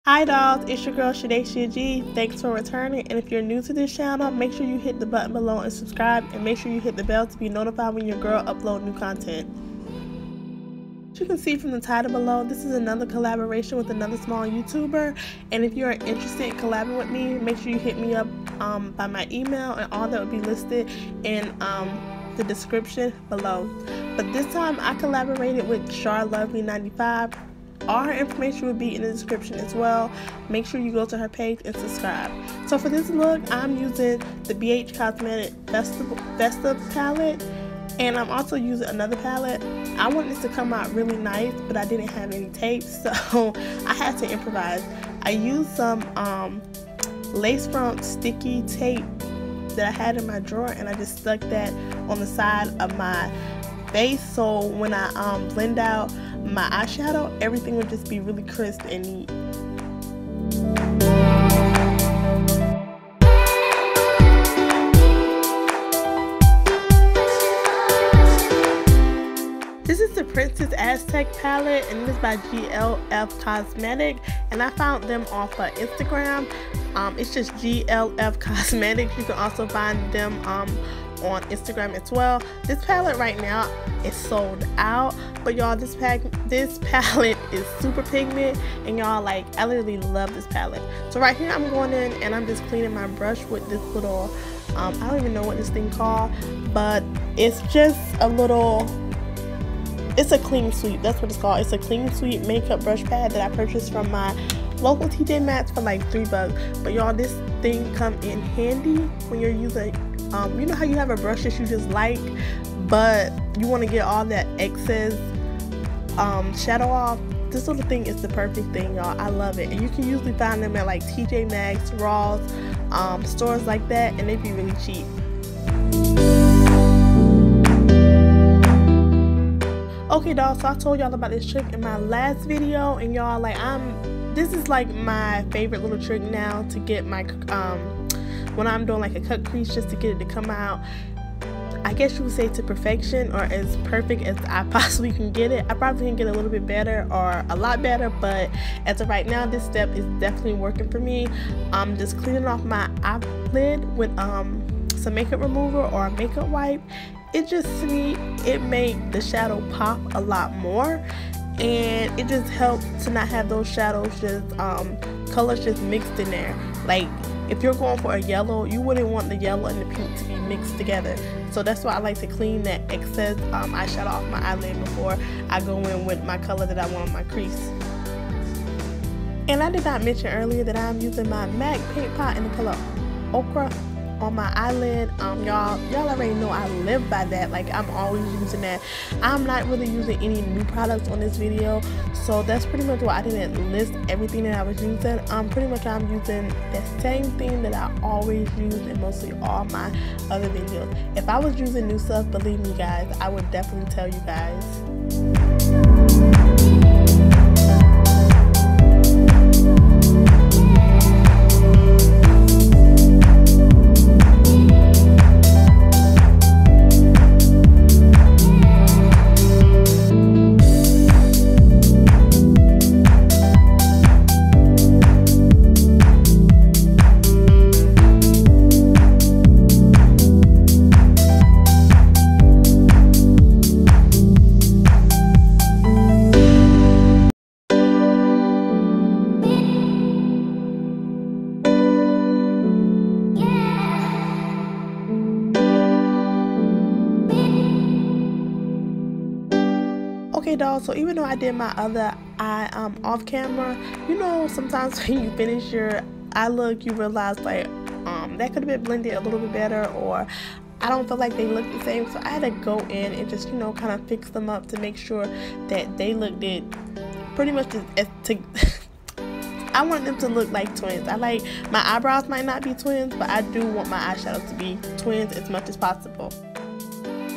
Hi dolls, it's your girl Shadacia G. Thanks for returning, and if you're new to this channel, make sure you hit the button below and subscribe, and make sure you hit the bell to be notified when your girl uploads new content. As you can see from the title below, this is another collaboration with another small YouTuber, and if you're interested in collaborating with me, make sure you hit me up by my email, and all that will be listed in the description below. But this time I collaborated with Lovely95. All her information will be in the description as well. Make sure you go to her page and subscribe. So for this look, I'm using the BH Cosmetic Festive palette, and I'm also using another palette. I wanted this to come out really nice, but I didn't have any tape, so I had to improvise. I used some lace front sticky tape that I had in my drawer, and I just stuck that on the side of my face, so when I blend out my eyeshadow, everything would just be really crisp and neat. This is the Princess Aztec palette, and this is by GLF Cosmetic, and I found them off of Instagram. It's just GLF Cosmetics. You can also find them on Instagram as well. This palette right now is sold out, but y'all, this palette is super pigment, and y'all, like, I literally love this palette. So right here I'm going in and I'm just cleaning my brush with this little I don't even know what this thing called, but it's just a little, it's a clean sweep, that's what it's called. It's a clean sweep makeup brush pad that I purchased from my local TJ Maxx for like $3. But y'all, this thing come in handy when you're using you know how you have a brush that you just like, but you want to get all that excess shadow off. This little thing is the perfect thing, y'all. I love it, and you can usually find them at like TJ Maxx, Ross, stores like that, and they be really cheap. Okay, dolls, so I told y'all about this trick in my last video, and y'all, like, this is like my favorite little trick now to get my when I'm doing like a cut crease, just to get it to come out, I guess you would say, to perfection, or as perfect as I possibly can get it. I probably can get a little bit better or a lot better, but as of right now, this step is definitely working for me. I'm just cleaning off my eyelid with some makeup remover or a makeup wipe. It just, to me, it made the shadow pop a lot more, and it just helped to not have those shadows just colors just mixed in there. Like, if you're going for a yellow, you wouldn't want the yellow and the pink to be mixed together. So that's why I like to clean that excess eyeshadow off my eyelid before I go in with my color that I want on my crease. And I did not mention earlier that I'm using my MAC paint pot in the color Ochre on my eyelid. Y'all already know I live by that. Like, I'm always using that. I'm not really using any new products on this video, so that's pretty much why I didn't list everything that I was using. Pretty much I'm using the same thing that I always use in mostly all my other videos. If I was using new stuff, believe me guys, I would definitely tell you guys. Okay, dolls, so even though I did my other eye off camera, you know, sometimes when you finish your eye look, you realize, like, that could have been blended a little bit better, or I don't feel like they look the same. So I had to go in and just, you know, kind of fix them up to make sure that they looked it pretty much I want them to look like twins. I like, my eyebrows might not be twins, but I do want my eyeshadows to be twins as much as possible.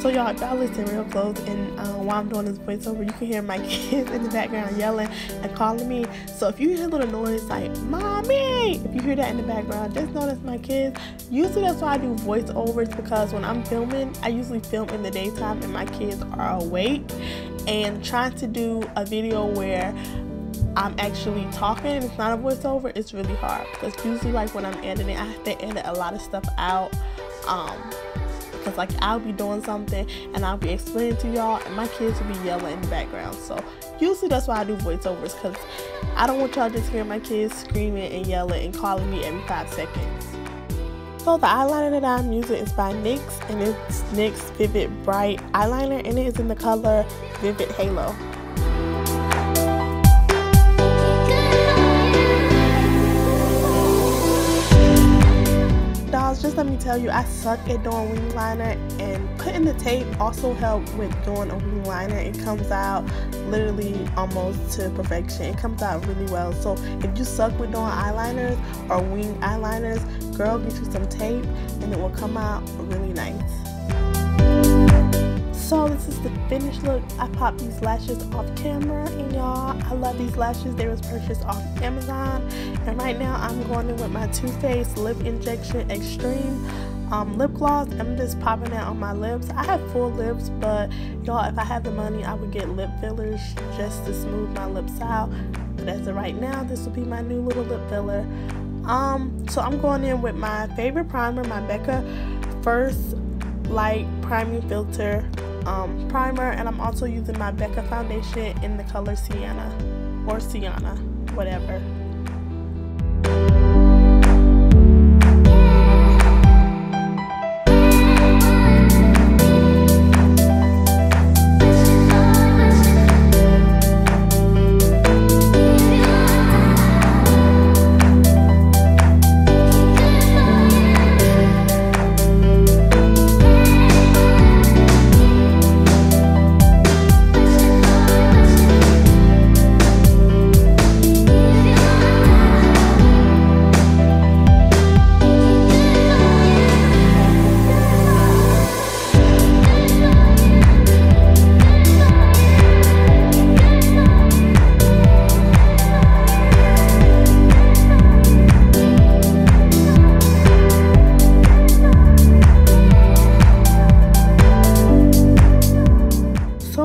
So y'all, if y'all listen real close, and while I'm doing this voiceover, you can hear my kids in the background yelling and calling me. So if you hear a little noise like "Mommy," if you hear that in the background, just know that's my kids. Usually that's why I do voiceovers, because when I'm filming, I usually film in the daytime and my kids are awake. And trying to do a video where I'm actually talking and it's not a voiceover, it's really hard, because usually like when I'm editing, I have to edit a lot of stuff out, because like I'll be doing something and I'll be explaining to y'all and my kids will be yelling in the background. So usually that's why I do voiceovers, because I don't want y'all just hearing my kids screaming and yelling and calling me every 5 seconds. So the eyeliner that I'm using is by NYX, and it's NYX Vivid Bright eyeliner, and it is in the color Vivid Halo. Dolls, just let me tell you, I suck at doing wing liner, and putting the tape also helped with doing a wing liner. It comes out literally almost to perfection. It comes out really well. So if you suck with doing eyeliners or wing eyeliners, girl, get you some tape and it will come out really nice. So this is the finished look. I popped these lashes off camera, and y'all, I love these lashes. They was purchased off Amazon, and right now I'm going in with my Too Faced Lip Injection Extreme lip gloss. I'm just popping that on my lips. I have full lips, but y'all, if I had the money, I would get lip fillers just to smooth my lips out. But as of right now, this will be my new little lip filler. So I'm going in with my favorite primer, my Becca First Light Priming Filter primer, and I'm also using my Becca foundation in the color Sienna, or Sienna, whatever.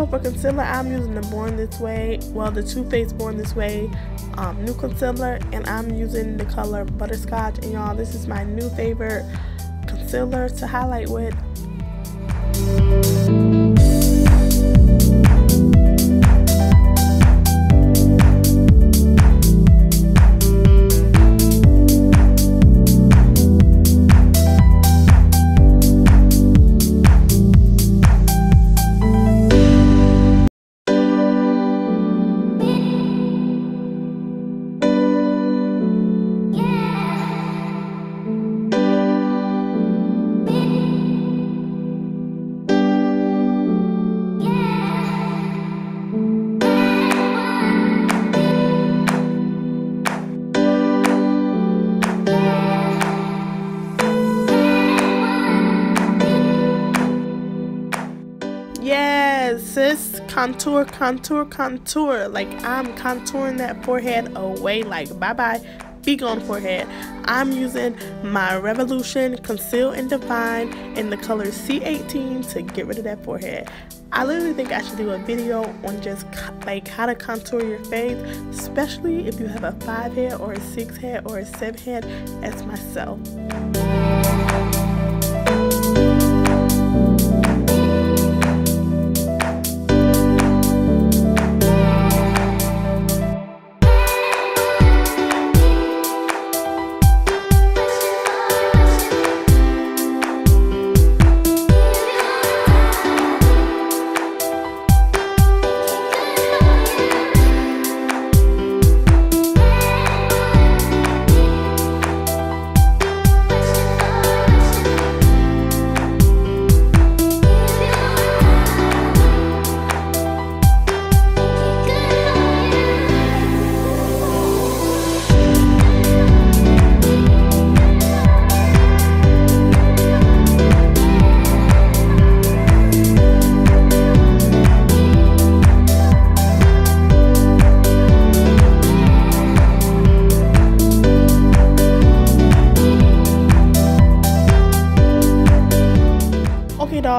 For concealer, I'm using the Born This Way, well, the Too Faced Born This Way new concealer, and I'm using the color Butterscotch. And y'all, this is my new favorite concealer to highlight with. Yes, sis, contour, contour, contour. Like, I'm contouring that forehead away. Like, bye-bye, be gone forehead. I'm using my Revolution Conceal and Define in the color C18 to get rid of that forehead. I literally think I should do a video on just like how to contour your face, especially if you have a 5 head or a 6 head or a 7 head as myself.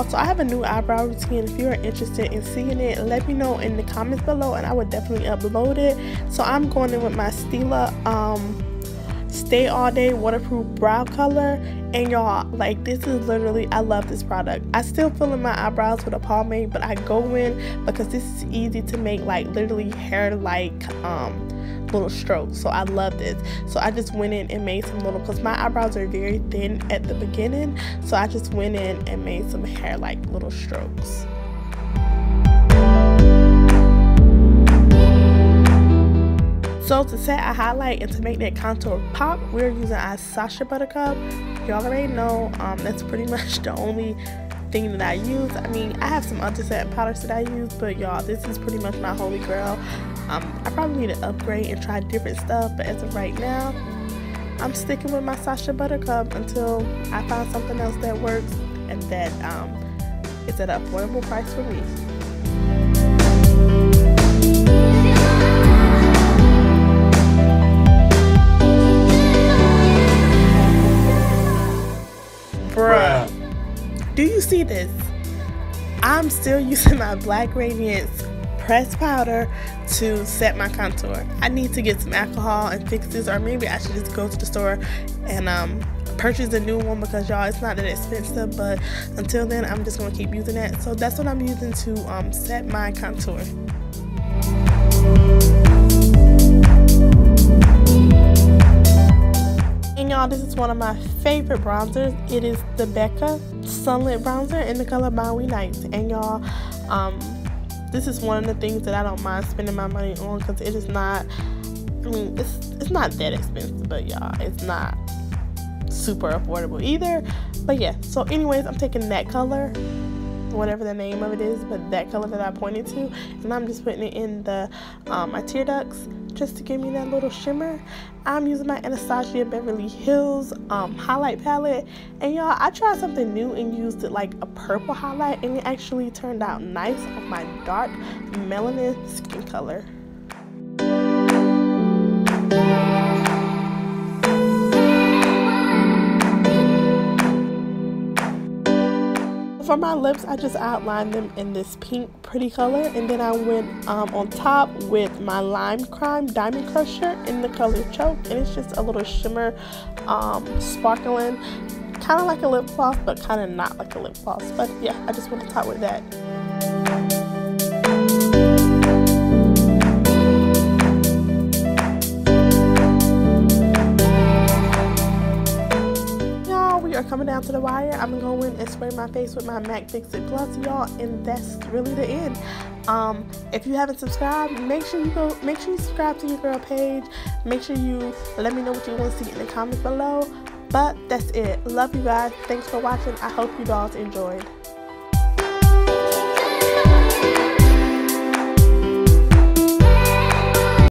y'all, so I have a new eyebrow routine. If you're interested in seeing it, let me know in the comments below and I would definitely upload it. So I'm going in with my Stila Stay All Day waterproof brow color, and y'all, like, this is literally, I love this product. I still fill in my eyebrows with a pomade, but I go in because this is easy to make, like, literally hair like little strokes. So I love this. So I just went in and made some little, because my eyebrows are very thin at the beginning, so I just went in and made some hair like little strokes. So to set a highlight and to make that contour pop, we're using our Sacha Buttercup. Y'all already know that's pretty much the only thing that I use. I mean, I have some other setting powders that I use, but y'all, this is pretty much my holy grail. I probably need to upgrade and try different stuff, but as of right now, I'm sticking with my Sacha Buttercup until I find something else that works and that is at an affordable price for me. Bruh, do you see this? I'm still using my Black Radiance pressed powder to set my contour. I need to get some alcohol and fix this, or maybe I should just go to the store and purchase a new one, because y'all, it's not that expensive. But until then, I'm just gonna keep using that. So that's what I'm using to set my contour. And y'all, this is one of my favorite bronzers. It is the Becca Sunlit Bronzer in the color Bowie Nights. And y'all, this is one of the things that I don't mind spending my money on, because it is not, I mean, it's not that expensive, but y'all, it's not super affordable either. But yeah, so anyways, I'm taking that color, whatever the name of it is, but that color that I pointed to, and I'm just putting it in the my tear ducts just to give me that little shimmer. I'm using my Anastasia Beverly Hills highlight palette, and y'all, I tried something new and used it like a purple highlight, and it actually turned out nice on my dark melanin skin color. For my lips, I just outlined them in this pink pretty color, and then I went on top with my Lime Crime Diamond Crusher in the color Choke, and it's just a little shimmer, sparkling, kind of like a lip gloss, but kind of not like a lip gloss. But yeah, I just went on top with that. We are coming down to the wire. I'm gonna go in and spray my face with my MAC Fix It Plus, y'all, and that's really the end. If you haven't subscribed, make sure you subscribe to your girl page. Make sure you let me know what you want to see in the comments below. But that's it. Love you guys. Thanks for watching. I hope you dolls enjoyed.